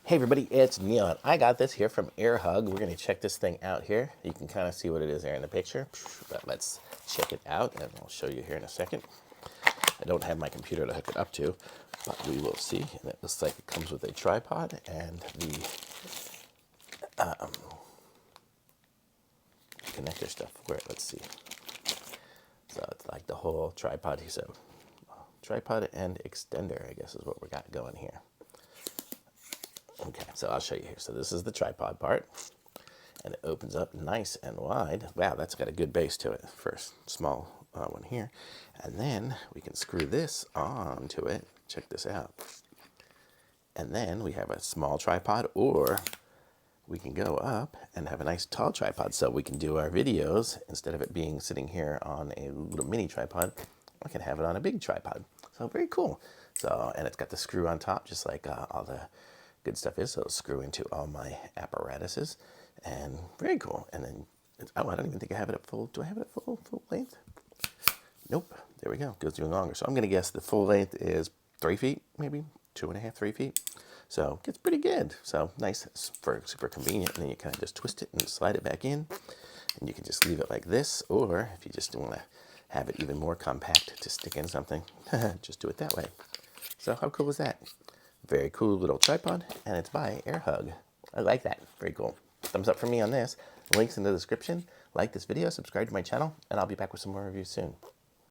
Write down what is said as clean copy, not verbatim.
Hey everybody, it's Neil, and I got this here from Airhug. We're going to check this thing out here. You can kind of see what it is there in the picture, but let's check it out, and I'll show you here in a second. I don't have my computer to hook it up to, but we will see. And it looks like it comes with a tripod and the connector stuff for it. Let's see. So it's like the whole tripod. So tripod and extender, I guess, is what we got going here. Okay, so I'll show you here. So this is the tripod part, and it opens up nice and wide. Wow, that's got a good base to it. First small one here, and then we can screw this onto it. Check this out. And then we have a small tripod, or we can go up and have a nice tall tripod, so we can do our videos instead of it being sitting here on a little mini tripod. I can have it on a big tripod. So very cool. So, and it's got the screw on top, just like all the good stuff is. So it'll screw into all my apparatuses, and very cool. And then, oh, I don't even think I have it at full. Do I have it at full length? Nope. There we go. Goes even longer. So I'm gonna guess the full length is 3 feet, maybe 2.5, 3 feet. So it's pretty good. So nice, for super convenient. And then you kind of just twist it and slide it back in, and you can just leave it like this. Or if you just want to have it even more compact to stick in something, just do it that way. So how cool is that? Very cool little tripod, and it's by Airhug. I like that. Very cool. Thumbs up for me on this. Links in the description. Like this video, subscribe to my channel, and I'll be back with some more reviews soon.